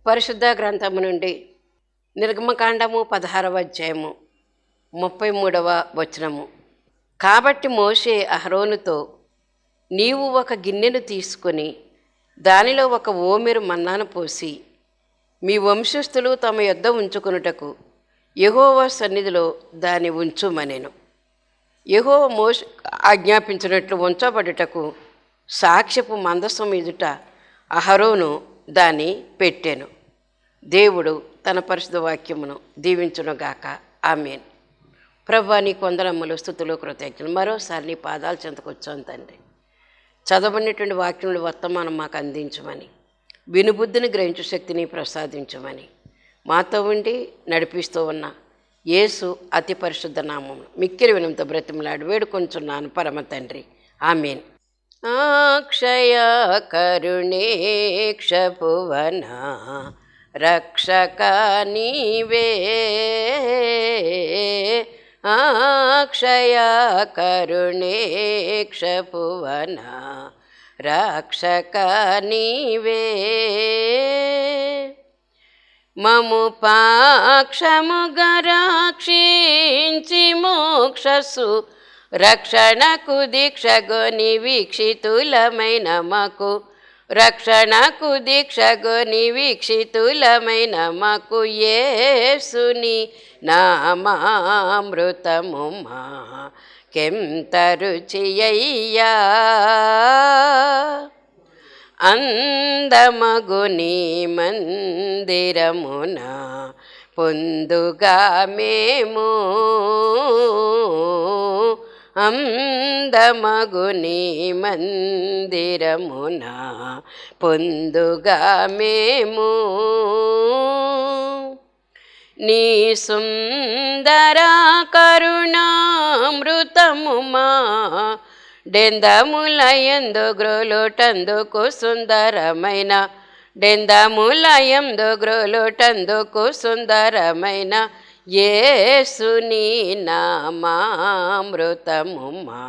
పరిశుద్ధ గ్రంథము నుండి నిర్గమకాండము 16వ అధ్యాయము 33వ వచనము. కాబట్టి మోషే అహరోనుతో, నీవు ఒక గిన్నెను తీసుకొని దానిలో ఒక ఓమెరు మన్నాను పోసి మీ వంశస్థులు తమ యొద్ద ఉంచుకొనుటకు యెహోవా సన్నిధిలో దాన్ని ఉంచుమనెను. యెహోవా మోషే ఆజ్ఞాపించినట్లు ఉంచబడుటకు సాక్ష్యపు మందసం ఎదుట అహరోను దాన్ని పెట్టెను. దేవుడు తన పరిశుద్ధ వాక్యమును దీవించునుగాక. ఆమేన్. ప్రభువా, నీ వందనములు, స్తుతులు, కృతజ్ఞతలు. మరోసారి నీ పాదాలు చెంతకొచ్చాను తండ్రి. చదవబడినటువంటి వాక్యములు వర్తమానం మాకు అందించమని, వినుబుద్ధిని గ్రహించు శక్తిని ప్రసాదించమని మాతో ఉండి నడిపిస్తూ ఉన్న యేసు అతి పరిశుద్ధ నామమును మిక్కిలి వినంతో బ్రతిమలాడి వేడుకొంచున్నాను పరమ తండ్రి. ఆమేన్. అక్షయ కరుణేక్ష భువన రక్షక నీవే, అక్షయ కరుణేక్ష భువన రక్షక నీవే, మము పాక్షముగా రక్షించి మోక్షసు రక్షణకు దీక్షగొని వీక్షితులమైన మాకు, రక్షణకు దీక్షగొని వీక్షితులమైన మాకు యేసుని నామామృతము మా కెంత రుచియ్యా, అందమగు నీ మందిరమున పొందుగా మేము, అందమగు నీ మందిరమున పొందుగా మేము, నీ సుందర కరుణామృతము మా డెందములయందు గ్రోలుటందుకు సుందరమైన, డెందములయందు గ్రోలుటందుకు సుందరమైన యేసుని నామామృతము మా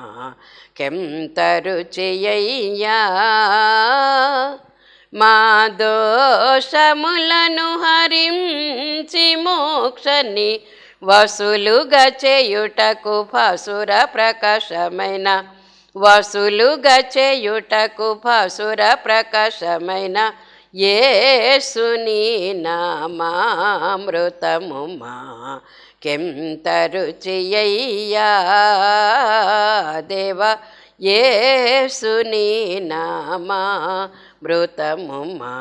కెంత రుచియ్యా, మా దోషములను హరించి మోక్షని వసులుగా చేయుటకు భాసుర ప్రకాశమైన, వసులుగా చేయుటకు భాసుర ప్రకాశమైన యేసుని నామామృతము మా కెంత రుచియ్యా, దేవ యేసుని నామామృతము మా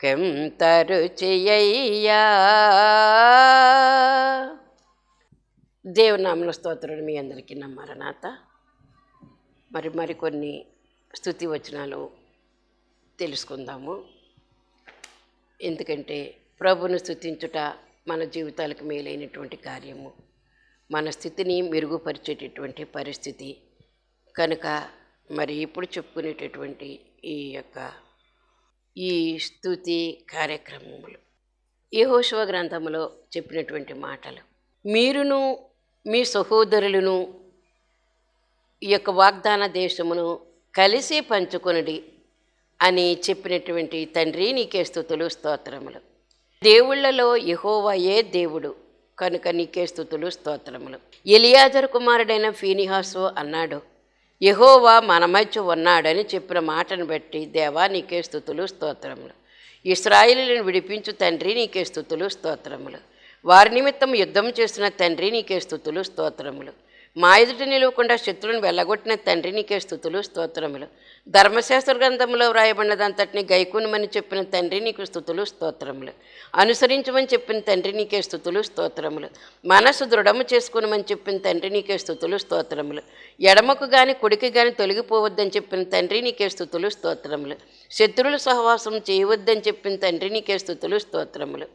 కెంత రుచియ్యా. దేవునామమున స్తోత్రుడు మీ అందరికీ నమ్మరనాథ. మరికొన్ని స్తుతి వచనాలు తెలుసుకుందాము. ఎందుకంటే ప్రభువును స్తుతించుట మన జీవితాలకు మేలైనటువంటి కార్యము, మన స్థితిని మెరుగుపరిచేటటువంటి పరిస్థితి కనుక ఇప్పుడు చెప్పుకునేటటువంటి ఈ స్తుతి కార్యక్రమములు యెహోషువ గ్రంథములో చెప్పినటువంటి మాటలు, మీరును మీ సహోదరులను ఈ యొక్క వాగ్దాన దేశమును కలిసి పంచుకొనుడి అని చెప్పినటువంటి తండ్రి, నీకే స్తుతులు స్తోత్రములు. దేవుళ్లలో యెహోవాయే దేవుడు కనుక నీకే స్తుతులు స్తోత్రములు. ఎలియాజరు కుమారుడైన ఫీనిహాసు అన్నాడు, యెహోవా మన మధ్య ఉన్నాడని చెప్పిన మాటను బట్టి దేవా నీకే స్తుతులు స్తోత్రములు. ఇశ్రాయేలులను విడిపించు తండ్రి, నీకే స్తుతులు స్తోత్రములు. వారి నిమిత్తం యుద్ధం చేస్తున్న తండ్రి, నీకే స్తుతులు స్తోత్రములు. మా ఎదుట నిలవకుండా శత్రువులను వెళ్ళగొట్టిన తండ్రి, నీకే స్తుతులు స్తోత్రములు. ధర్మశాస్త్ర గ్రంథంలో వ్రాయబడినదంతటిని గైకొనుమని చెప్పిన తండ్రి, నీకు స్తుతులు స్తోత్రములు. అనుసరించమని చెప్పిన తండ్రి, నీకే స్తుతులు స్తోత్రములు. మనసు దృఢము చేసుకునమని చెప్పిన తండ్రి, నీకే స్తుతులు స్తోత్రములు. ఎడమకు గాని కుడికి గాని తొలగిపోవద్దని చెప్పిన తండ్రి, నీకే స్తుతులు స్తోత్రములు. శత్రువుల సహవాసం చేయవద్దని చెప్పిన తండ్రి, నీకే స్తుతులు స్తోత్రములు.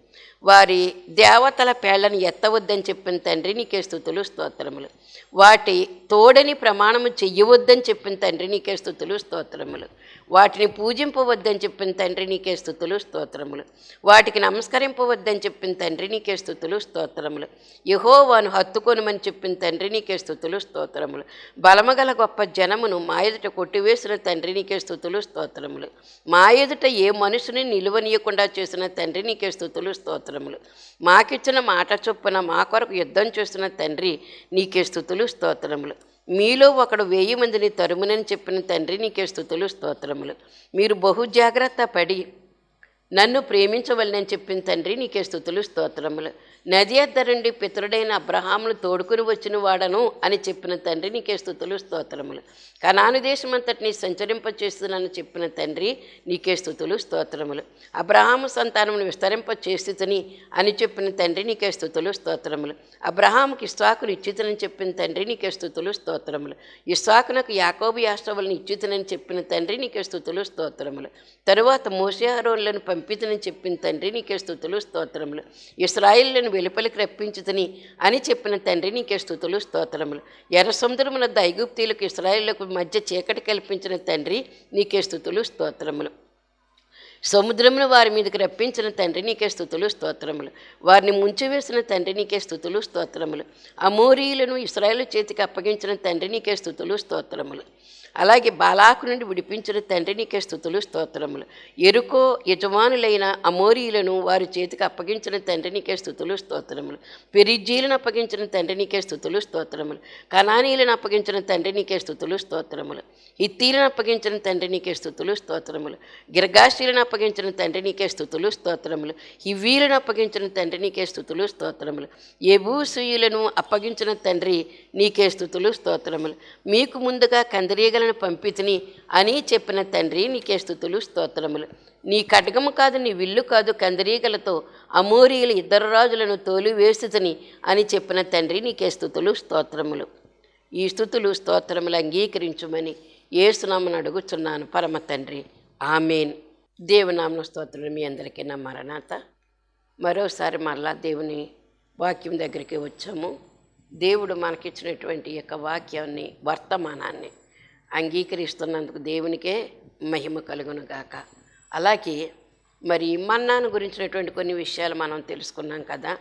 వారి దేవతల పేళ్లను ఎత్తవద్దని చెప్పిన తండ్రి, నీకే స్తుతులు స్తోత్రములు. వాటి తోడని ప్రమాణము చెయ్యవద్దని చెప్పిన తండ్రి, నీకే స్తుతులు స్తోత్రములు. స్తోత్రములు. వాటిని పూజింపవద్దని చెప్పిన తండ్రి నీకే స్తుతులు స్తోత్రములు. వాటికి నమస్కరింపవద్దని చెప్పిన తండ్రి నీకే స్తుతులు స్తోత్రములు. యెహోవాను హత్తుకొనుమని చెప్పిన తండ్రి నీకే స్తుతులు స్తోత్రములు. బలమగల గొప్ప జనమును మా ఎదుట కొట్టివేసిన తండ్రి నీకే స్తుతులు స్తోత్రములు. మా ఎదుట ఏ మనుషుని నిలువనీయకుండా చేసిన తండ్రి నీకే స్తుతులు స్తోత్రములు. మాకిచ్చిన మాట చొప్పున మా కొరకు యుద్ధం చేస్తున్న తండ్రి నీకే స్తుతులు స్తోత్రములు. మీలో ఒకడు 1000 మందిని తరుమునని చెప్పిన తండ్రి నీకే స్తుతులు స్తోత్రములు. మీరు బహు జాగ్రత్త పడి నన్ను ప్రేమించవలనని చెప్పిన తండ్రి నీకే స్తుతులు స్తోత్రములు. నది అద్దరండి పితరుడైన అబ్రహామును తోడుకుని వచ్చిన వాడను అని చెప్పిన తండ్రి నీకే స్తుతులు స్తోత్రములు. కనాను దేశమంతటిని సంచరింపచేస్తున్నానని చెప్పిన తండ్రి నీకే స్తుతులు స్తోత్రములు. అబ్రహాము సంతానమును విస్తరింపచేస్తుని అని చెప్పిన తండ్రి నీకే స్తుతులు స్తోత్రములు. అబ్రహాముకి ఇస్సాకును ఇచ్చితనని చెప్పిన తండ్రి నీకే స్తుతులు స్తోత్రములు. ఇస్సాకునకు యాకోబు యాష్టవులను ఇచ్చితనని చెప్పిన తండ్రి నీకే స్తుతులు స్తోత్రములు. తరువాత మోషే అహరోనులను పంపితనని చెప్పిన తండ్రి నీకే స్తుతులు స్తోత్రములు. ఇశ్రాయేలులను వెలుపలికి రప్పించుతని అని చెప్పిన తండ్రి నీకే స్తుతులు స్తోత్రములు. ఎర్ర సముద్రమున ఐగుప్తీయులకు ఇశ్రాయేలులకు మధ్య చీకటి కల్పించిన తండ్రి నీకే స్తుతులు స్తోత్రములు. సముద్రమును వారి మీదకి రప్పించిన తండ్రి నీకే స్తుతులు స్తోత్రములు. వారిని ముంచివేసిన తండ్రి నీకే స్తుతులు స్తోత్రములు. అమోరీయులను ఇశ్రాయేలు చేతికి అప్పగించిన తండ్రి నీకే స్తుతులు స్తోత్రములు. అలాగే బాలాకు నుండి విడిపించిన తండ్రి నీకే స్తుతులు స్తోత్రములు. ఎరుకో యజమానులైన అమోరీయులను వారి చేతికి అప్పగించిన తండ్రి నీకే స్తుతులు స్తోత్రములు. పెరిజ్జీలను అప్పగించిన తండ్రి నీకే స్తుతులు స్తోత్రములు. కనానీయులను అప్పగించిన తండ్రి నీకే స్తుతులు స్తోత్రములు. హిత్తీలను అప్పగించిన తండ్రి నీకే స్తుతులు స్తోత్రములు. గిర్గాషీలను అప్పగించిన తండ్రి నీకే స్తుతులు స్తోత్రములు. హివ్వీలను అప్పగించిన తండ్రి నీకే స్తుతులు స్తోత్రములు. యెబూసీయులను అప్పగించిన తండ్రి నీకే స్తుతులు స్తోత్రములు. మీకు ముందుగా కందిరీగలను పంపితిని అని చెప్పిన తండ్రి నీకే స్తుతులు స్తోత్రములు. నీ ఖడ్గము కాదు, నీ విల్లు కాదు, కందిరీగలతో అమోరీయుల 2 రాజులను తోలివేస్తుని అని చెప్పిన తండ్రి నీకే స్తుతులు స్తోత్రములు. ఈ స్తుతులు స్తోత్రములు అంగీకరించుమని యేసునామమున అడుగుచున్నాను పరమ తండ్రి, ఆమేన్. దేవునామన స్తోత్రం. మీ అందరికీ నా మరణాత. మరోసారి మరలా దేవుని వాక్యం దగ్గరికి వచ్చాము. దేవుడు మనకిచ్చినటువంటి యొక్క వాక్యాన్ని, వర్తమానాన్ని అంగీకరిస్తున్నందుకు దేవునికే మహిమ కలుగునుగాక. అలాగే మరి మన్నాను గురించినటువంటి కొన్ని విషయాలు మనం తెలుసుకున్నాం కదా.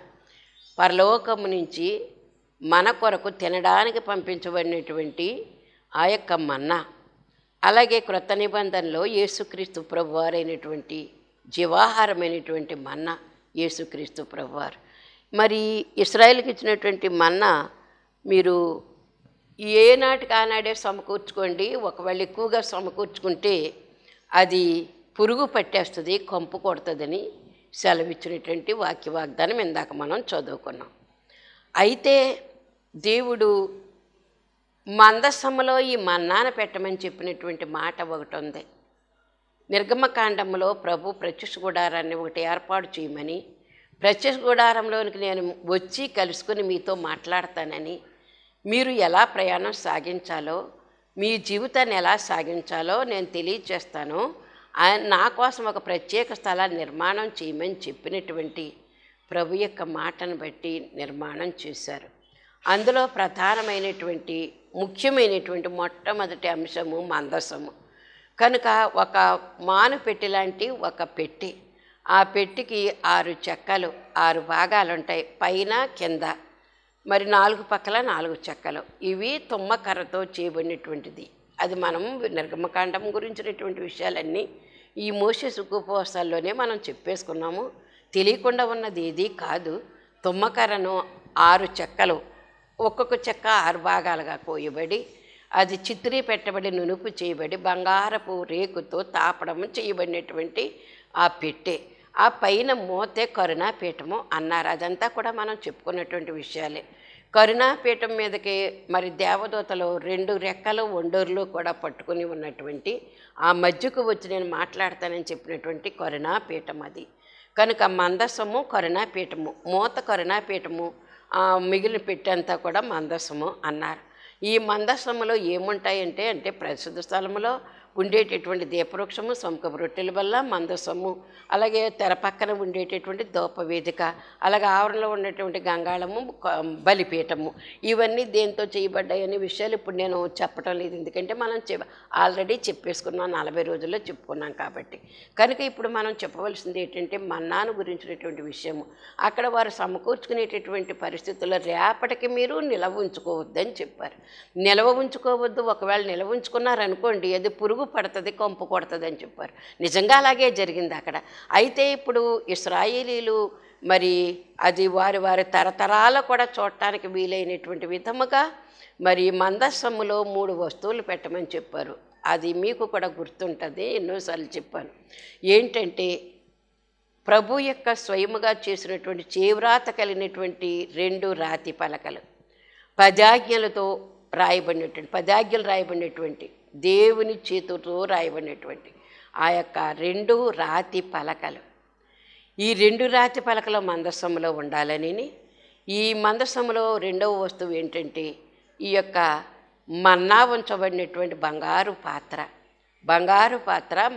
పరలోకము నుంచి మన కొరకు తినడానికి పంపించబడినటువంటి ఆ యొక్క మన్నా, అలాగే క్రొత్త నిబంధనలో యేసుక్రీస్తు ప్రభువారైనటువంటి జీవాహారమైనటువంటి మన్నా యేసుక్రీస్తు ప్రభువారు. మరి ఇశ్రాయేలుకి ఇచ్చినటువంటి మన్నా మీరు ఏనాటికి ఆనాడే సమకూర్చుకోండి. ఒకవేళ ఎక్కువగా సమకూర్చుకుంటే అది పురుగు పట్టేస్తుంది, కంపు కొడుతుందని సెలవిచ్చినటువంటి వాగ్దానం ఇందాక మనం చదువుకున్నాం. అయితే దేవుడు మందసములో ఈ మన్నాను పెట్టమని చెప్పినటువంటి మాట ఒకటి ఉంది. నిర్గమకాండంలో ప్రభు ప్రత్యక్ష గుడారాన్ని ఒకటి ఏర్పాటు చేయమని, ప్రత్యక్ష గుడారంలోనికి నేను వచ్చి కలుసుకుని మీతో మాట్లాడతానని, మీరు ఎలా ప్రయాణం సాగించాలో, మీ జీవితాన్ని ఎలా సాగించాలో నేను తెలియచేస్తాను, నా కోసం ఒక ప్రత్యేక స్థలాన్ని నిర్మాణం చేయమని చెప్పినటువంటి ప్రభు యొక్క మాటను బట్టి నిర్మాణం చేశారు. అందులో ప్రధానమైనటువంటి ముఖ్యమైనటువంటి మొట్టమొదటి అంశము మందసము. కనుక ఒక మాను పెట్టి లాంటి ఒక పెట్టి, ఆ పెట్టికి 6 చెక్కలు, 6 భాగాలు ఉంటాయి, పైన కింద. మరి 4 పక్కల 4 చెక్కలు. ఇవి తుమ్మకర్రతో చేయబడినటువంటిది. అది మనం నిర్గమకాండం గురించినటువంటి విషయాలన్నీ ఈ మోషే ఉపవాసాల్లోనే మనం చెప్పేసుకున్నాము. తెలియకుండా ఉన్నది ఏది కాదు. తుమ్మకర్రను 6 చెక్కలు, ఒక్కొక్క చెక్క 6 భాగాలుగా కోయబడి, అది చిత్రీ పెట్టబడి నునుపు చేయబడి బంగారపు రేకుతో తాపడం చేయబడినటువంటి ఆ పెట్టె. ఆ పైన మోతే కరుణాపీఠము అన్నారు. అదంతా కూడా మనం చెప్పుకున్నటువంటి విషయాలే. కరుణాపీఠం మీదకి మరి దేవదూతలు 2 రెక్కలు ఒండూరులో కూడా పట్టుకుని ఉన్నటువంటి ఆ మధ్యకు వచ్చి నేను మాట్లాడతానని చెప్పినటువంటి కరుణాపీఠం అది. కనుక మందసము కరుణాపీఠము, మూత కరుణాపీఠము, మిగిలిన పెట్టంతా కూడా మందసము అన్నారు. ఈ మందసములో ఏముంటాయంటే పరిశుద్ధ స్థలములో ఉండేటటువంటి దీపవృక్షము, సొంకపు రొట్టెల వల్ల మందసము, అలాగే తెర పక్కన ఉండేటటువంటి దోపవేదిక, అలాగే ఆవరణలో ఉండేటువంటి గంగాళము, బలిపీఠము, ఇవన్నీ దేంతో చేయబడ్డాయి అనే విషయాలు ఇప్పుడు నేను చెప్పడం లేదు. ఎందుకంటే మనం ఆల్రెడీ చెప్పేసుకున్నాం, 40 రోజుల్లో చెప్పుకున్నాం కాబట్టి. కనుక ఇప్పుడు మనం చెప్పవలసింది ఏంటంటే మన్నాను గురించినటువంటి విషయము. అక్కడ వారు సమకూర్చుకునేటటువంటి పరిస్థితుల్లో రేపటికి మీరు నిలవ ఉంచుకోవద్దని చెప్పారు. నిలవ ఉంచుకోవద్దు, ఒకవేళ నిలవ ఉంచుకున్నారనుకోండి అది పురుగు పడుతుంది, కొంపు కొడుతుంది అని చెప్పారు. నిజంగా అలాగే జరిగింది అక్కడ. అయితే ఇప్పుడు ఇశ్రాయేలీలు మరి అది వారి వారి తరతరాల కూడా చూడటానికి వీలైనటువంటి విధముగా మరి మందసములో 3 వస్తువులు పెట్టమని చెప్పారు. అది మీకు కూడా గుర్తుంటుంది, ఎన్నోసార్లు చెప్పాను. ఏంటంటే ప్రభు యొక్క స్వయముగా చేసినటువంటి చేవ్రాత కలిగినటువంటి 2 రాతి పలకలు, 10 ఆజ్ఞలతో రాయబడినటువంటి, 10 ఆజ్ఞలు రాయబడినటువంటి, దేవుని చేతుతో రాయబడినటువంటి ఆ యొక్క 2 రాతి పలకలు. ఈ 2 రాతి పలకలు మందసములో ఉండాలని, ఈ మందసములో రెండవ వస్తువు ఏంటంటే ఈ యొక్క మన్నా ఉంచబడినటువంటి బంగారు పాత్ర,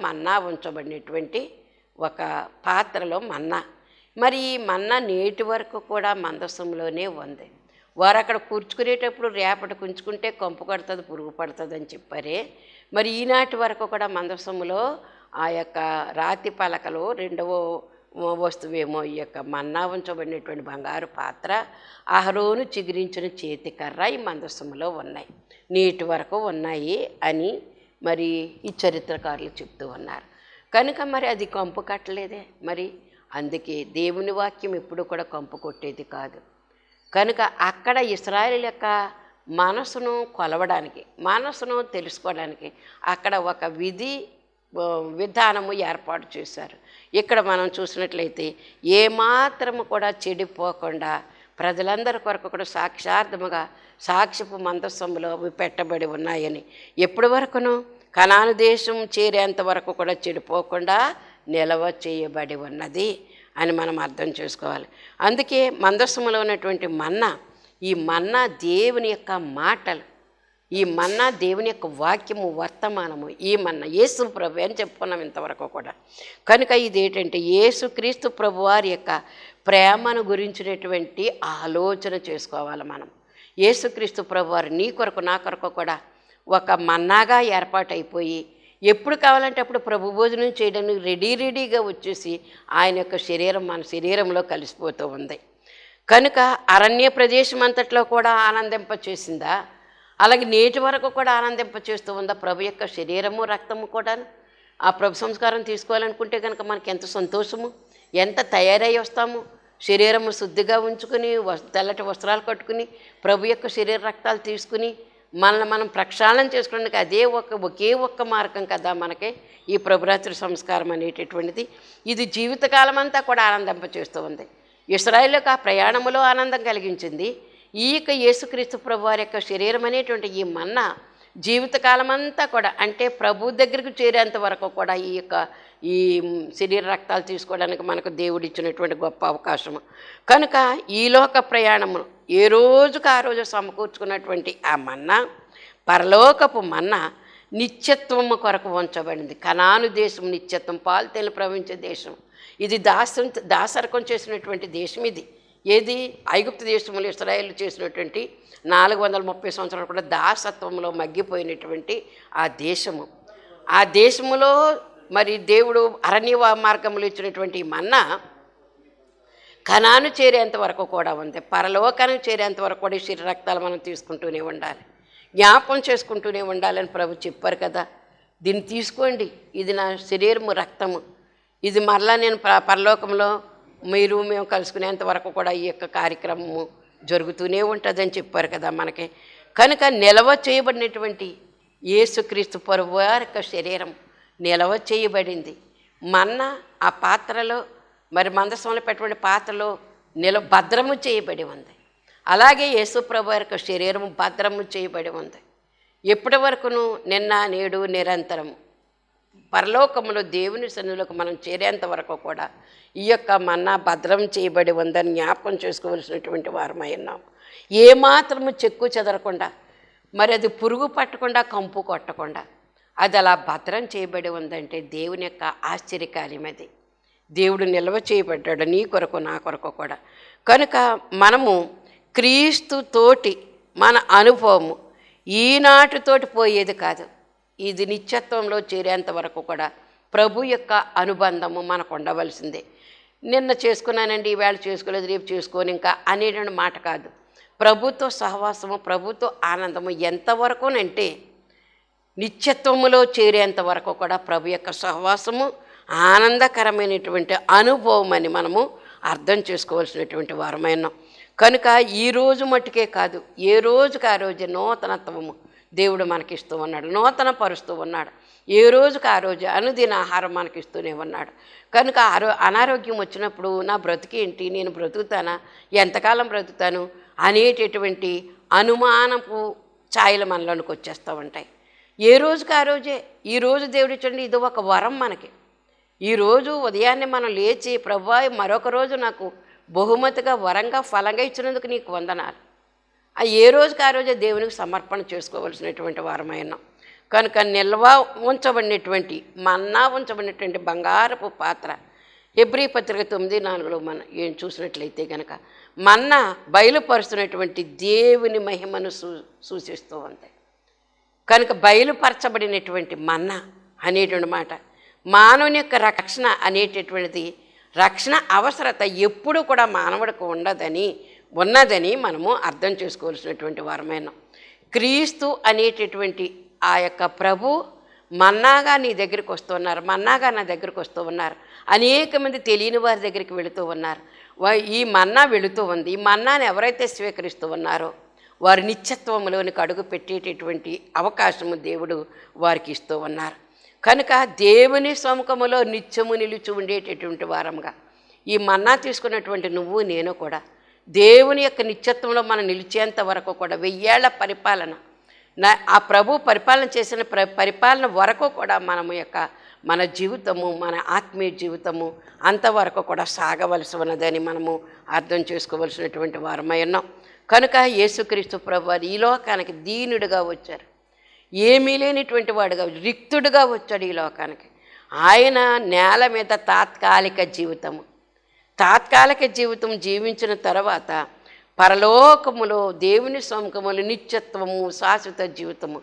మన్నా ఉంచబడినటువంటి ఒక పాత్రలో మన్నా. మరి ఈ మన్నా నేటి వరకు కూడా మందసంలోనే ఉంది. వారు అక్కడ కూర్చుకునేటప్పుడు రేపటికి ఉంచుకుంటే కొంపు కడుతుంది, పురుగు పడుతుంది అని చెప్పారే. మరి ఈనాటి వరకు కూడా మందసములో ఆ యొక్క రాతి పలకలో రెండవ వస్తువేమో ఈ యొక్క మన్నా ఉంచబడినటువంటి బంగారు పాత్ర, అహరోను చిగురించిన చేతికర్ర ఈ మందసములో ఉన్నాయి, నేటి వరకు ఉన్నాయి అని మరి ఈ చరిత్రకారులు చెప్తూ ఉన్నారు. కనుక మరి అది కంపు కట్టలేదే. మరి అందుకే దేవుని వాక్యం ఎప్పుడు కూడా కంపు కొట్టేది కాదు. కనుక అక్కడ ఇశ్రాయేలు యొక్క మనసును కొలవడానికి, మనసును తెలుసుకోవడానికి అక్కడ ఒక విధానము ఏర్పాటు చేశారు. ఇక్కడ మనం చూసినట్లయితే ఏమాత్రము కూడా చెడిపోకుండా ప్రజలందరి కొరకు కూడా సాక్షార్థముగా సాక్ష్యపు మందసములో అవి పెట్టబడి ఉన్నాయని, ఎప్పటి వరకును కనాను దేశం చేరేంత వరకు కూడా చెడిపోకుండా నిల్వ చేయబడి ఉన్నది అని మనం అర్థం చేసుకోవాలి. అందుకే మందసములో ఉన్నటువంటి మన్నా, ఈ మన్నా దేవుని యొక్క మాటలు, ఈ మన్నా దేవుని యొక్క వాక్యము, వర్తమానము. ఈ మన్నా యేసు ప్రభు అని చెప్పుకున్నాం ఇంతవరకు కూడా. కనుక ఇదేంటంటే యేసుక్రీస్తు ప్రభు వారి యొక్క ప్రేమను గురించినటువంటి ఆలోచన చేసుకోవాలి మనం. యేసుక్రీస్తు ప్రభు వారు నీ కొరకు నా కొరకు కూడా ఒక మన్నాగా ఏర్పాటైపోయి ఎప్పుడు కావాలంటే అప్పుడు ప్రభు భోజనం చేయడానికి రెడీగా వచ్చేసి ఆయన యొక్క శరీరం మన శరీరంలో కలిసిపోతూ ఉంది. కనుక అరణ్య ప్రదేశం అంతట్లో కూడా ఆనందింపచేసిందా, అలాగే నేటి వరకు కూడా ఆనందింపచేస్తూ ఉందా ప్రభు యొక్క శరీరము రక్తము కూడా. ఆ ప్రభు సంస్కారం తీసుకోవాలనుకుంటే కనుక మనకి ఎంత సంతోషము, ఎంత తయారై వస్తాము. శరీరము శుద్ధిగా ఉంచుకుని తెల్లటి వస్త్రాలు కట్టుకుని ప్రభు యొక్క శరీర రక్తాలు తీసుకుని మనల్ని మనం ప్రక్షాళన చేసుకోవడానికి అదే ఒకే ఒక్క మార్గం కదా మనకి ఈ ప్రభురాత్రి సంస్కారం అనేటటువంటిది. ఇది జీవితకాలం అంతా కూడా ఆనందింపచేస్తూ ఉంది. ఇశ్రాయేలుకు ఆ ప్రయాణములో ఆనందం కలిగించింది. ఈ యొక్క యేసుక్రీస్తు ప్రభు వారి యొక్క శరీరం అనేటువంటి ఈ మన్నా జీవితకాలం అంతా కూడా, అంటే ప్రభు దగ్గరికి చేరేంత వరకు కూడా ఈ శరీర రక్తాలు తీసుకోవడానికి మనకు దేవుడిచ్చినటువంటి గొప్ప అవకాశము. కనుక ఈ లోక ప్రయాణము ఏ రోజుకు ఆ రోజు సమకూర్చుకున్నటువంటి ఆ మన్నా, పరలోకపు మన్నా నిత్యత్వము కొరకు ఉంచబడింది. కనాను దేశం నిత్యత్వం, పాలు తేనెలు ప్రవహించే దేశం. ఇది దాసరకం చేసినటువంటి దేశం. ఇది ఏది ఐగుప్తు దేశంలో ఇశ్రాయేలు చేసినటువంటి 430 సంవత్సరాలు కూడా దాసత్వంలో మగ్గిపోయినటువంటి ఆ దేశము. ఆ దేశములో మరి దేవుడు అరణ్య మార్గంలో ఇచ్చినటువంటి మన్నా కనాను చేరేంత వరకు కూడా ఉంది. పరలోకానికి చేరేంత వరకు కూడా ఈ శరీర రక్తాలు మనం తీసుకుంటూనే ఉండాలి, జ్ఞాపం చేసుకుంటూనే ఉండాలని ప్రభు చెప్పారు కదా. దీన్ని తీసుకోండి, ఇది నా శరీరము రక్తము, ఇది మరలా నేను పరలోకంలో మేము కలుసుకునేంత వరకు కూడా ఈ యొక్క కార్యక్రమము జరుగుతూనే ఉంటుందని చెప్పారు కదా మనకి. కనుక నిల్వ చేయబడినటువంటి యేసుక్రీస్తు ప్రభు వారి యొక్క శరీరం నిల్వ చేయబడింది. మన్నా ఆ పాత్రలో, మరి మందసంలో పెట్టబడిన పాత్రలో భద్రము చేయబడి ఉంది. అలాగే యేసు ప్రభు వారి యొక్క శరీరము భద్రము చేయబడి ఉంది. ఎప్పటి వరకును నిన్న నేడు నిరంతరము పరలోకములో దేవుని సన్నిధిలోకి మనం చేరేంత వరకు కూడా ఈ యొక్క మన్నా భద్రం చేయబడి ఉందని జ్ఞాపకం చేసుకోవలసినటువంటి వారమై ఉన్నాం. ఏమాత్రము చెక్కు చెదరకుండా, మరి అది పురుగు పట్టకుండా, కంపు కొట్టకుండా అది అలా భద్రం చేయబడి ఉందంటే దేవుని యొక్క ఆశ్చర్యకార్యం అది. దేవుడు నిల్వ చేయబడ్డాడు నీ కొరకు నా కొరకు కూడా. కనుక మనము క్రీస్తుతోటి మన అనుభవము ఈనాటితోటి పోయేది కాదు. ఇది నిత్యత్వంలో చేరేంత వరకు కూడా ప్రభు యొక్క అనుబంధము మనకు ఉండవలసిందే. నిన్న చేసుకున్నానండి, ఈవేళ చేసుకోలేదు, రేపు చేసుకోని ఇంకా అనేటువంటి మాట కాదు. ప్రభుతో సహవాసము, ప్రభుతో ఆనందము ఎంతవరకునంటే నిత్యత్వములో చేరేంత వరకు కూడా ప్రభు యొక్క సహవాసము ఆనందకరమైనటువంటి అనుభవం అని మనము అర్థం చేసుకోవాల్సినటువంటి వారమైనాం. కనుక ఈరోజు మట్టుకే కాదు, ఏ రోజుకి ఆ రోజు నూతనత్వము దేవుడు మనకిస్తూ ఉన్నాడు, నూతన పరుస్తూ ఉన్నాడు. ఏ రోజుకి ఆ రోజు అనుదిన ఆహారం మనకిస్తూనే ఉన్నాడు. కనుక అనారోగ్యం వచ్చినప్పుడు నా బ్రతికేంటి, నేను బ్రతుకుతానా, ఎంతకాలం బ్రతుకుతాను అనేటటువంటి అనుమానపు ఛాయలు మనలోనికి వచ్చేస్తూ ఉంటాయి. ఏ రోజుకి ఆ రోజే. ఈరోజు దేవుడు ఇచ్చండి, ఇది ఒక వరం మనకి. ఈరోజు ఉదయాన్నే మనం లేచి ప్రభువా మరొక రోజు నాకు బహుమతిగా వరంగా ఫలంగా ఇచ్చినందుకు నీకు వందనాలు. ఏ రోజుకి ఆ రోజే దేవునికి సమర్పణ చేసుకోవాల్సినటువంటి వారమైనాం. కనుక నిల్వ ఉంచబడినటువంటి మన్నా ఉంచబడినటువంటి బంగారపు పాత్ర హెబ్రీ పత్రిక 9:4 మనం ఏం చూసినట్లయితే కనుక మన్నా బయలుపరుస్తున్నటువంటి దేవుని మహిమను సూచిస్తూ ఉంది. కనుక బయలుపరచబడినటువంటి మన్నా అనేటువంటి మాట మానవుని యొక్క రక్షణ అనేటటువంటిది, రక్షణ అవసరత ఎప్పుడు కూడా మానవుడికి ఉన్నదని మనము అర్థం చేసుకోవాల్సినటువంటి వారమైన క్రీస్తు అనేటటువంటి ఆ యొక్క ప్రభు మన్నాగా నీ దగ్గరికి వస్తున్నారు, మన్నాగా నా దగ్గరికి వస్తూ ఉన్నారు. అనేక మంది తెలియని వారి దగ్గరికి వెళుతూ ఉన్నారు. ఈ మన్నా వెళుతూ ఉంది. ఈ మన్నాను ఎవరైతే స్వీకరిస్తూ ఉన్నారో వారి నిత్యత్వంలోనికి అడుగు పెట్టేటటువంటి అవకాశము దేవుడు వారికి ఇస్తూ ఉన్నారు. కనుక దేవుని సముఖములో నిత్యము నిలిచి ఉండేటటువంటి వారంగా ఈ మన్నా తీసుకున్నటువంటి నువ్వు నేను కూడా దేవుని యొక్క నిత్యత్వంలో మనం నిలిచేంత వరకు కూడా 1000 ఏళ్ల పరిపాలన ఆ ప్రభు పరిపాలన చేసిన పరిపాలన వరకు కూడా మన జీవితము, మన ఆత్మీయ జీవితము అంతవరకు కూడా సాగవలసి ఉన్నదని మనము అర్థం చేసుకోవలసినటువంటి వారమై ఉన్నాం. కనుక యేసుక్రీస్తు ప్రభు వారు ఈ లోకానికి దీనుడిగా వచ్చారు. ఏమీ లేనిటువంటి వాడుగా రిక్తుడుగా వచ్చాడు ఈ లోకానికి. ఆయన నేల మీద తాత్కాలిక జీవితం జీవించిన తర్వాత పరలోకములో దేవుని సముఖములో నిత్యత్వము, శాశ్వత జీవితము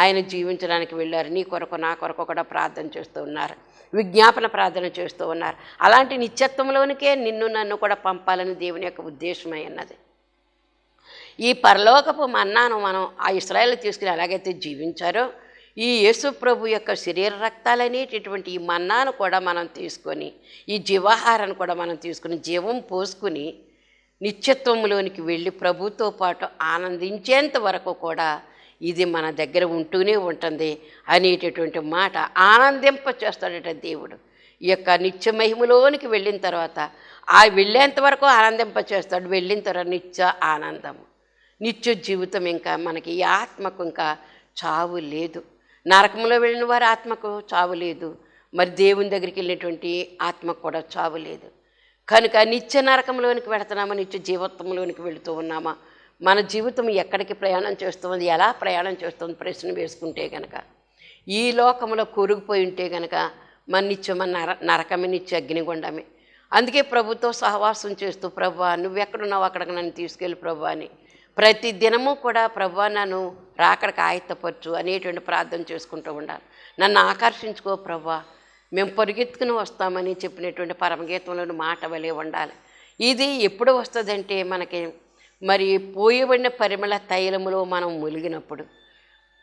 ఆయన జీవించడానికి వెళ్ళారు. నీ కొరకు నా కొరకు కూడా ప్రార్థన చేస్తూ ఉన్నారు, విజ్ఞాపన ప్రార్థన చేస్తూ ఉన్నారు. అలాంటి నిత్యత్వంలోనికే నిన్ను నన్ను కూడా పంపాలని దేవుని యొక్క ఉద్దేశమై ఉన్నది. ఈ పరలోకపు మన్నాను మనం ఆ ఇశ్రాయేలు తీసుకుని ఎలాగైతే జీవించారో ఈ యేసు ప్రభు యొక్క శరీర రక్తాలనేటటువంటి ఈ మన్నాను కూడా మనం తీసుకొని, ఈ జీవాహారాన్ని కూడా మనం తీసుకుని జీవం పోసుకుని నిత్యత్వంలోనికి వెళ్ళి ప్రభుతో పాటు ఆనందించేంత వరకు కూడా ఇది మన దగ్గర ఉంటూనే ఉంటుంది అనేటటువంటి మాట ఆనందింప చేస్తాడట దేవుడు. ఈ యొక్క నిత్య మహిమలోనికి వెళ్ళిన తర్వాత వెళ్ళేంత వరకు ఆనందింప చేస్తాడు. వెళ్ళిన తర్వాత నిత్య ఆనందము, నిత్య జీవితం. ఇంకా మనకి ఈ ఆత్మకు ఇంకా చావు లేదు. నరకంలో వెళ్ళిన వారి ఆత్మకు చావు లేదు, మరి దేవుని దగ్గరికి వెళ్ళినటువంటి ఆత్మకు కూడా చావు లేదు. కనుక నిత్య నరకంలోనికి వెళుతున్నామా, నిత్య జీవితంలోనికి వెళుతూ ఉన్నామా, మన జీవితం ఎక్కడికి ప్రయాణం చేస్తుంది, ఎలా ప్రయాణం చేస్తుంది ప్రశ్న వేసుకుంటే కనుక ఈ లోకంలో కూరుకుపోయి ఉంటే కనుక మన నరకమే, నిత్య అగ్నిగుండమే. అందుకే ప్రభుతో సహవాసం చేస్తూ ప్రభువా నువ్వెక్కడున్నావు అక్కడికి నన్ను తీసుకెళ్ళి ప్రభువా అని ప్రతి దినము కూడా ప్రభువా నన్ను రాకడికి ఆయత్తపరచు అనేటువంటి ప్రార్థన చేసుకుంటూ ఉండాలి. నన్ను ఆకర్షించుకో ప్రభువా, మేము పరిగెత్తుకుని వస్తామని చెప్పినటువంటి పరమగీతంలోని మాట వలె ఉండాలి. ఇది ఎప్పుడు వస్తుందంటే మనకి మరి పూయబడిన పరిమళ తైలములో మనం ములిగినప్పుడు,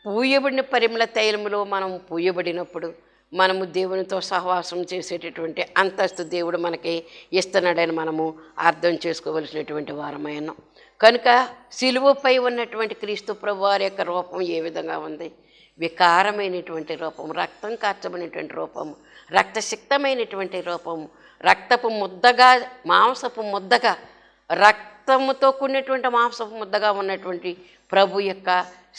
పూయబడిన పరిమళ తైలములో మనం పూయబడినప్పుడు మనము దేవునితో సహవాసం చేసేటటువంటి అంతస్తు దేవుడు మనకి ఇస్తున్నాడని మనము అర్థం చేసుకోవలసినటువంటి వారమైనాం. కనుక సిలువపై ఉన్నటువంటి క్రీస్తు ప్రభు వారి యొక్క రూపం ఏ విధంగా ఉంది? వికారమైనటువంటి రూపం, రక్తం కార్చబడినటువంటి రూపము, రక్తసిక్తమైనటువంటి రూపము, రక్తపు ముద్దగా, మాంసపు ముద్దగా, రక్తముతో కూడినటువంటి మాంసపు ముద్దగా ఉన్నటువంటి ప్రభు యొక్క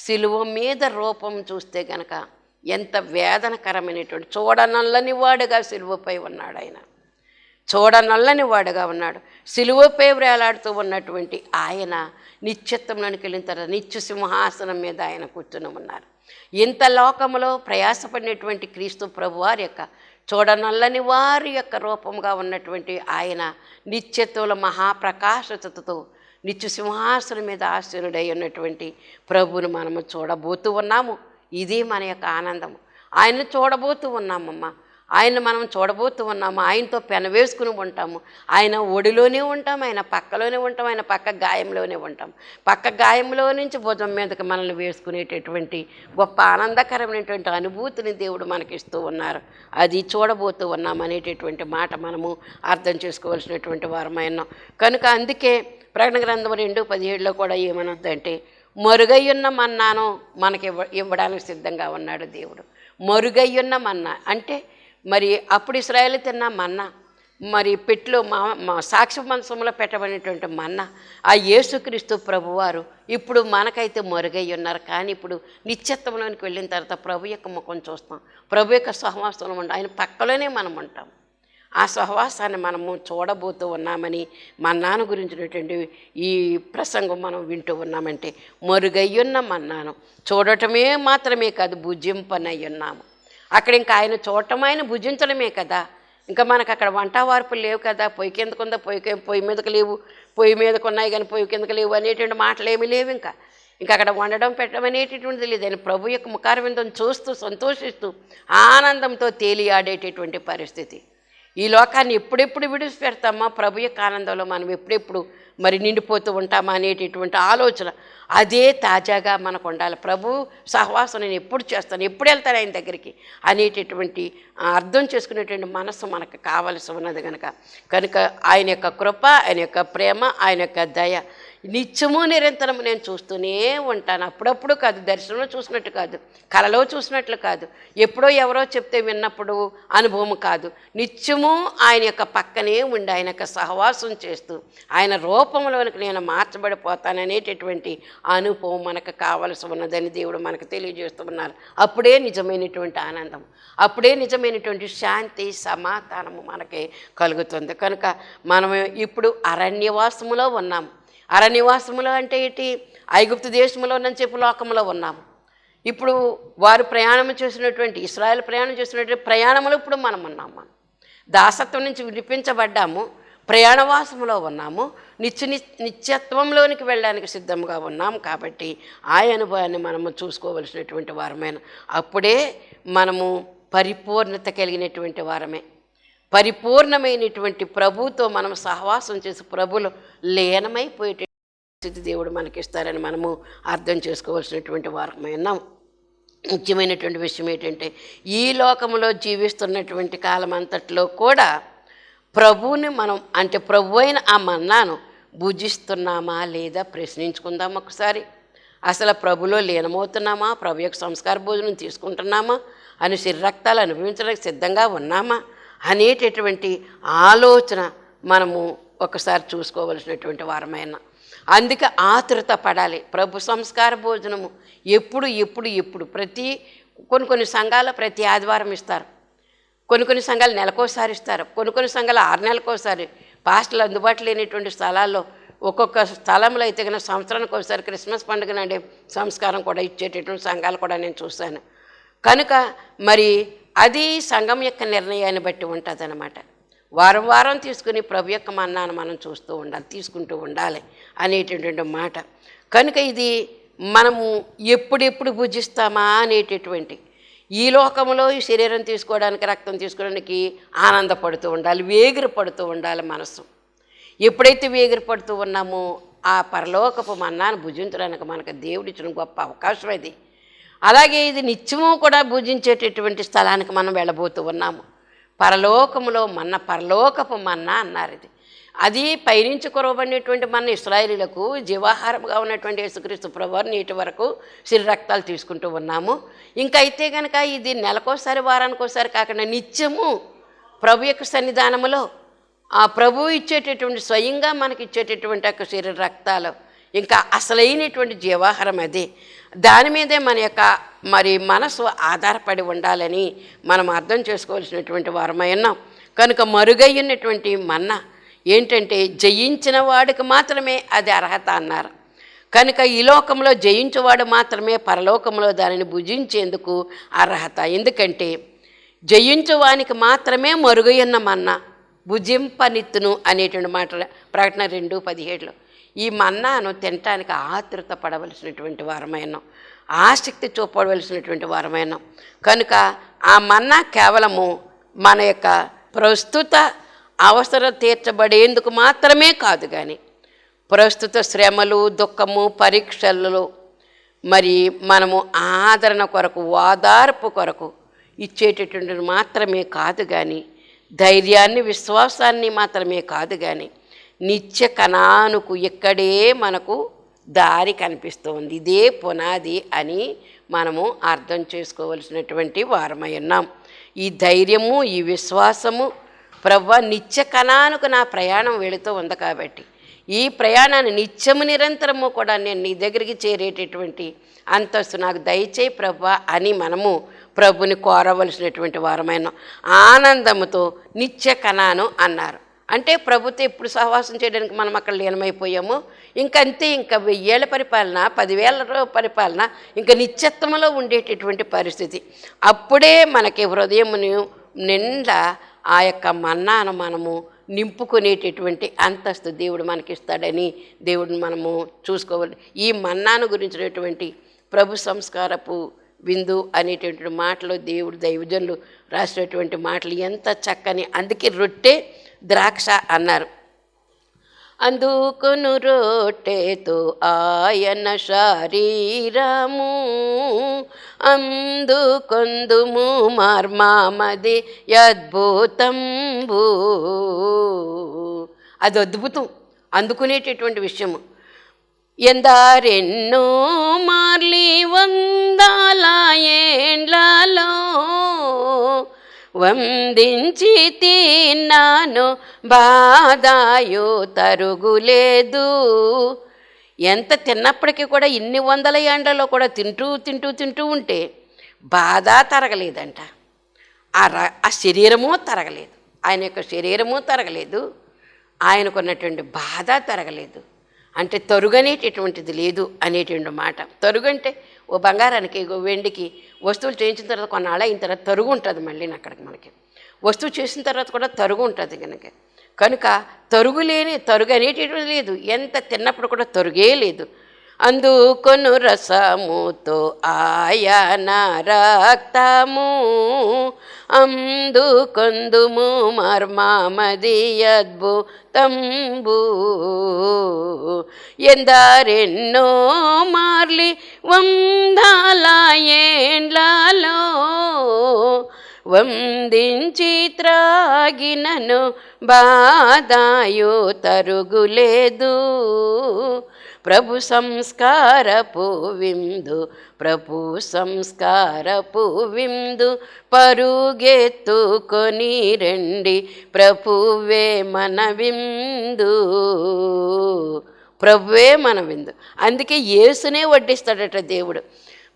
సిలువ మీద రూపం చూస్తే కనుక ఎంత వేదనకరమైనటువంటి, చూడనల్లని వాడుగా సిలువపై ఉన్నాడు ఆయన, చూడనల్లని వాడుగా ఉన్నాడు. సిలువపై వేలాడుతూ ఉన్నటువంటి ఆయన నిత్యత్వంలోనికి వెళ్ళిన తర్వాత నిత్య సింహాసనం మీద ఆయన కూర్చుని ఉన్నారు. ఇంత లోకములో ప్రయాసపడినటువంటి క్రీస్తు ప్రభువారి యొక్క చూడనల్లని వారి యొక్క రూపంగా ఉన్నటువంటి ఆయన నిత్యత్వల మహాప్రకాశతతో నిత్య సింహాసనం మీద ఆశీనుడై ఉన్నటువంటి ప్రభువును మనము చూడబోతూ ఉన్నాము. ఇది మన యొక్క ఆనందము. ఆయన్ని చూడబోతూ ఉన్నామమ్మా. ఆయన మనం చూడబోతూ ఉన్నాము. ఆయనతో పెనవేసుకుని ఉంటాము. ఆయన ఒడిలోనే ఉంటాం, ఆయన పక్కలోనే ఉంటాం, ఆయన పక్క గాయంలోనే ఉంటాం. పక్క గాయంలో నుంచి భుజం మీదకి మనల్ని వేసుకునేటటువంటి గొప్ప ఆనందకరమైనటువంటి అనుభూతిని దేవుడు మనకిస్తూ ఉన్నారు. అది చూడబోతూ ఉన్నాం అనేటటువంటి మాట మనము అర్థం చేసుకోవాల్సినటువంటి వారమైనా కనుక అందుకే ప్రకటన గ్రంథం 2:17 కూడా ఏమనొద్దంటే మరుగయ్యున్న మన్నాను మనకి ఇవ్వడానికి సిద్ధంగా ఉన్నాడు దేవుడు. మరుగయ్యున్న మన్నా అంటే మరి అప్పుడు ఇశ్రాయేలు తిన్న మన్నా, మరి పెట్లో మా సాక్షి మంచంలో పెట్టబడినటువంటి మన్నా ఆ యేసుక్రీస్తు ప్రభువారు ఇప్పుడు మనకైతే మరుగై ఉన్నారు. కానీ ఇప్పుడు నిత్యత్వంలోనికి వెళ్ళిన తర్వాత ప్రభు యొక్క ముఖం చూస్తాం, ప్రభు యొక్క సహవాసంలో ఉంటాం, ఆయన పక్కలోనే మనం ఉంటాం. ఆ సహవాసాన్ని మనము చూడబోతూ ఉన్నామని మన్నాను గురించినటువంటి ఈ ప్రసంగం మనం వింటూ ఉన్నామంటే మరుగయ్యున్న మన్నాను చూడటమే మాత్రమే కాదు భుజింపనయ్యున్నాము. అక్కడ ఇంకా ఆయన చూడటం ఆయన భుజించడమే కదా. ఇంకా మనకు అక్కడ వంట వార్పులు లేవు కదా. పొయ్యి కిందకు ఉందా, పొయ్యి మీదకు లేవు, పొయ్యి మీదకు ఉన్నాయి కానీ పొయ్యి కిందకు లేవు అనేటువంటి మాటలు ఏమీ లేవు. ఇంకా అక్కడ వండడం పెట్టడం అనేటటువంటిది లేదు. ఆయన ప్రభు యొక్క ముఖారవిందం చూస్తూ సంతోషిస్తూ ఆనందంతో తేలియాడేటటువంటి పరిస్థితి. ఈ లోకాన్ని ఎప్పుడెప్పుడు విడిచిపెడతామా, ప్రభు యొక్క ఆనందంలో మనం ఎప్పుడెప్పుడు మరి నిండిపోతూ ఉంటామా అనేటటువంటి ఆలోచన అదే తాజాగా మనకు ఉండాలి. ప్రభు సహవాసం నేను ఎప్పుడు చేస్తాను, ఎప్పుడు వెళ్తాను ఆయన దగ్గరికి అనేటటువంటి అర్థం చేసుకునేటువంటి మనస్సు మనకు కావలసి ఉన్నది కనుక ఆయన యొక్క కృప, ఆయన యొక్క ప్రేమ, ఆయన యొక్క దయ నిత్యము నిరంతరము నేను చూస్తూనే ఉంటాను. అప్పుడప్పుడు కాదు, దర్శనంలో చూసినట్టు కాదు, కలలో చూసినట్లు కాదు, ఎప్పుడో ఎవరో చెప్తే విన్నప్పుడు అనుభవం కాదు. నిత్యము ఆయన యొక్క పక్కనే ఉండి ఆయన యొక్క సహవాసం చేస్తూ ఆయన రూపంలోనికి నేను మార్చబడిపోతాననేటటువంటి అనుభవం మనకు కావలసి ఉన్నదని దేవుడు మనకు తెలియజేస్తున్నారు. అప్పుడే నిజమైనటువంటి ఆనందం, అప్పుడే నిజమైనటువంటి శాంతి సమాధానము మనకి కలుగుతుంది. కనుక మనం ఇప్పుడు అరణ్యవాసములో ఉన్నాము. అరణ్యవాసములో అంటే ఏంటి? ఐగుప్తు దేశంలో అని చెప్పి లోకంలో ఉన్నాము. ఇప్పుడు వారు ప్రయాణం చేసినటువంటి ఇశ్రాయేలు ప్రయాణం చేసినటువంటి ప్రయాణంలో ఇప్పుడు మనం ఉన్నాము. దాసత్వం నుంచి విడిపించబడ్డాము, ప్రయాణవాసంలో ఉన్నాము, నిత్యత్వంలోనికి వెళ్ళడానికి సిద్ధంగా ఉన్నాము. కాబట్టి ఆ అనుభవాన్ని మనము చూసుకోవలసినటువంటి వారమైన అప్పుడే మనము పరిపూర్ణత కలిగినటువంటి వారమే. పరిపూర్ణమైనటువంటి ప్రభుతో మనం సహవాసం చేసి ప్రభులో లీనమైపోయేట స్థితి దేవుడు మనకిస్తారని మనము అర్థం చేసుకోవాల్సినటువంటి వారమై ఉన్నాం. ముఖ్యమైనటువంటి విషయం ఏంటంటే ఈ లోకంలో జీవిస్తున్నటువంటి కాలం అంతట్లో కూడా ప్రభువుని మనం అంటే ప్రభు అయిన ఆ మన్నాను భుజిస్తున్నామా లేదా ప్రశ్నించుకుందాం ఒకసారి. అసలు ప్రభులో లీనమవుతున్నామా, ప్రభు యొక్క సంస్కార భోజనం తీసుకుంటున్నామా, అని శరీరక్తాలు అనుభవించడానికి సిద్ధంగా ఉన్నామా అనేటటువంటి ఆలోచన మనము ఒకసారి చూసుకోవలసినటువంటి వారమైన. అందుకే ఆతృత పడాలి. ప్రభు సంస్కార భోజనము ఎప్పుడు కొన్ని సంఘాలు ప్రతి ఆదివారం ఇస్తారు, కొన్ని సంఘాలు నెలకోసారి ఇస్తారు, కొన్ని సంఘాలు 6 నెలలకోసారి. పాస్టర్లు అందుబాటులో లేనటువంటి స్థలాల్లో ఒక్కొక్క స్థలంలో అయితే కనుక సంవత్సరానికి ఒకసారి క్రిస్మస్ పండుగ నాడే సంస్కారం కూడా ఇచ్చేటటువంటి సంఘాలు కూడా నేను చూశాను. కనుక మరి అది సంఘం యొక్క నిర్ణయాన్ని బట్టి ఉంటుంది అన్నమాట. వారం తీసుకుని ప్రభు యొక్క మన్నాను మనం తీసుకుంటూ ఉండాలి అనేటటువంటి మాట. కనుక ఇది మనము ఎప్పుడెప్పుడు భుజిస్తామా అనేటటువంటి ఈ లోకంలో ఈ శరీరం తీసుకోవడానికి, రక్తం తీసుకోవడానికి ఆనందపడుతూ ఉండాలి, వేగిరపడుతూ ఉండాలి మనసు. ఎప్పుడైతే వేగిరపడుతూ ఉన్నామో ఆ పరలోకపు మన్నాను భుజించడానికి మనకు దేవుడిచ్చిన గొప్ప అవకాశం అది. అలాగే ఇది నిత్యము కూడా భుజించేటటువంటి స్థలానికి మనం వెళ్ళబోతూ ఉన్నాము. పరలోకములో పరలోకపు మన్నా అన్నారు. అది పైనుంచి కురవబడినటువంటి మన ఇశ్రాయేలీయులకు జీవాహారంగా ఉన్నటువంటి యేసుక్రీస్తు ప్రభువారు నేటి వరకు రక్తాలు తీసుకుంటూ ఉన్నాము. ఇంకా అయితే కనుక ఇది నెలకోసారి, వారానికోసారి కాకుండా నిత్యము ప్రభు యొక్క సన్నిధానములో ఆ ప్రభువు ఇచ్చేటటువంటి స్వయంగా మనకి ఇచ్చేటటువంటి యొక్క రక్తాలు ఇంకా అసలైనటువంటి జీవాహారం అదే. దాని మీదే మన యొక్క మనసు ఆధారపడి ఉండాలని మనం అర్థం చేసుకోవాల్సినటువంటి వారమై ఉన్నాం. కనుక మరుగైనటువంటి మన్నా ఏంటంటే జయించిన వాడికి మాత్రమే అది అర్హత అన్నారు. కనుక ఈ లోకంలో జయించువాడు మాత్రమే పరలోకంలో దానిని భుజించేందుకు అర్హత. ఎందుకంటే జయించువానికి మాత్రమే మరుగయ్యున్న మన్నా భుజింపనిత్తును అనేటువంటి మాట ప్రకటన 2:17. ఈ మన్నాను తినటానికి ఆతృత పడవలసినటువంటి వారమైనాం, ఆసక్తి చూపవలసినటువంటి వారమైనాం. కనుక ఆ మన్నా కేవలము మన యొక్క ప్రస్తుత అవసరం తీర్చబడేందుకు మాత్రమే కాదు, కానీ ప్రస్తుత శ్రమలు, దుఃఖము, పరీక్షలలో మరి మనము ఆదరణ కొరకు, ఓదార్పు కొరకు ఇచ్చేటటువంటిది మాత్రమే కాదు, కానీ ధైర్యాన్ని, విశ్వాసాన్ని మాత్రమే కాదు, కానీ నిత్య కణానుకు ఇక్కడే మనకు దారి కనిపిస్తుంది. ఇదే పునాది అని మనము అర్థం చేసుకోవలసినటువంటి వారమై ఉన్నాం. ఈ ధైర్యము, ఈ విశ్వాసము, ప్రభువా నిత్య కణానుకు నా ప్రయాణం వెళుతూ ఉంది కాబట్టి ఈ ప్రయాణాన్ని నిత్యము నిరంతరము కూడా నేను నీ దగ్గరికి చేరేటటువంటి అంతస్తు నాకు దయచేయి ప్రభువా అని మనము ప్రభుని కోరవలసినటువంటి వారమైన ఆనందముతో నిత్య కణాను అన్నారు. అంటే ప్రభుతో ఎప్పుడు సహవాసం చేయడానికి మనం అక్కడ లీనమైపోయాము. ఇంకంతే, ఇంకా 1000 ఏళ్ళ పరిపాలన, 10,000 పరిపాలన, ఇంకా నిత్యత్వంలో ఉండేటటువంటి పరిస్థితి. అప్పుడే మనకి హృదయమును నిండా ఆ యొక్క మన్నాను మనము నింపుకునేటటువంటి అంతస్తు దేవుడు మనకిస్తాడని దేవుడిని మనము చూసుకోవాలి. ఈ మన్నాను గురించినటువంటి ప్రభు సంస్కారపు విందు అనేటటువంటి మాటలు దేవుడు దైవజనులు రాసినటువంటి మాటలు ఎంత చక్కని. అందుకే రొట్టె ద్రాక్ష అన్నారు. అందుకొను రొట్టెతో ఆయన శరీరము, అందుకొందుము మర్మమది అద్భుతంబు. అది అద్భుతం, అందుకునేటటువంటి విషయము. ఎందరెన్నో మార్లి 100 ఏండ్లలో వందించి తిన్నాను, బాధయో తరుగులేదు. ఎంత తిన్నప్పటికీ కూడా ఇన్ని 100 ఏండ్లలో కూడా తింటూ ఉంటే బాధ తరగలేదంట. ఆ శరీరము తరగలేదు, ఆయన యొక్క శరీరము తరగలేదు, ఆయనకున్నటువంటి బాధ తరగలేదు. అంటే తరుగు అనేటటువంటిది లేదు అనేటువంటి మాట. తరుగు అంటే ఓ బంగారానికి, వెండికి వస్తువులు చేయించిన తర్వాత కొన్నాళ్ళు అయిన తర్వాత తరుగు ఉంటుంది. మళ్ళీ అక్కడికి మనకి వస్తువు చేసిన తర్వాత కూడా తరుగు ఉంటుంది. కనుక తరుగు అనేటటువంటిది లేదు. ఎంత తిన్నప్పుడు కూడా తరుగే లేదు. అందుకొను రసముతో ఆయన రక్తము, అందుకొందుము మర్మమది అద్భుతంబు. ఎందరెన్నో మార్లి 100 ఏండ్లలో వందించి త్రాగినను, బాధయో తరుగులేదు. ప్రభు సంస్కారపు విందు, ప్రభు సంస్కారపు విందు, పరుగెత్తుకొని రండి, ప్రభువే మన విందు. ప్రభువే మన విందు. అందుకే యేసునే వడ్డిస్తాడట దేవుడు.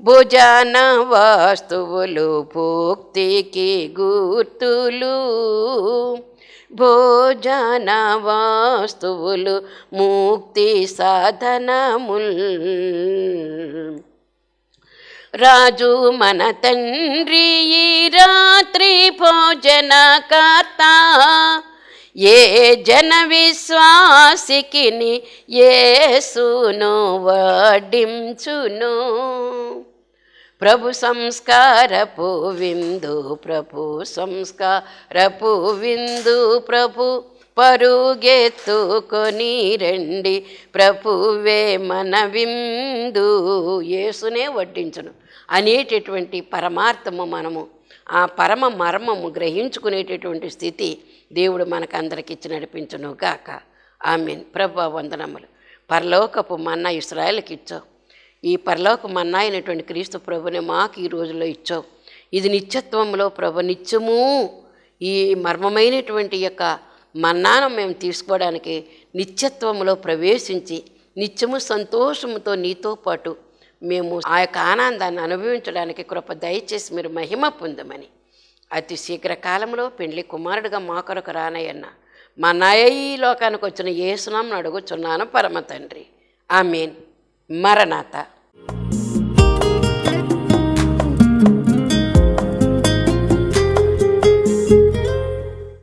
భోజన వస్తువులు భోక్తికి గుర్తులు, భోజన వస్తువులు ముక్తి సాధనముల్. రాజు మన తండ్రి ఈ రాత్రి భోజనకర్త, ఏ జన విశ్వాసికిని యేసును వడ్డించును. ప్రభు సంస్కారపు విందు, ప్రభు సంస్కారపు విందు, ప్రభు పరుగెత్తుకొని రండి, ప్రభువే మన విందు. యేసునే వడ్డించును అనేటటువంటి పరమార్థము మనము ఆ పరమ మర్మము గ్రహించుకునేటటువంటి స్థితి దేవుడు మనకందరికి ఇచ్చి నడిపించును గాక. ఆమేన్. ప్రభువా వందనములు. పరలోకపు మన్నా ఇశ్రాయేలుకి ఇచ్చావు. ఈ పరలోక మన్నా అయినటువంటి క్రీస్తు ప్రభుని మాకు ఈ రోజుల్లో ఇచ్చావు. ఇది నిత్యత్వంలో ప్రభు నిత్యము ఈ మర్మమైనటువంటి యొక్క మన్నాను మేము తీసుకోవడానికి నిత్యత్వంలో ప్రవేశించి నిత్యము సంతోషముతో నీతో పాటు మేము ఆ యొక్క ఆనందాన్ని అనుభవించడానికి కృప దయచేసి మీరు మహిమ పొందమని అతి శీఘ్ర కాలంలో పెండ్లి కుమారుడిగా మా కొరకు రానయ్యన్న మా నాయ ఈ లోకానికి వచ్చిన యేసునామమున అడుగుచున్నాను పరమ తండ్రి. ఆమేన్. మరణాత.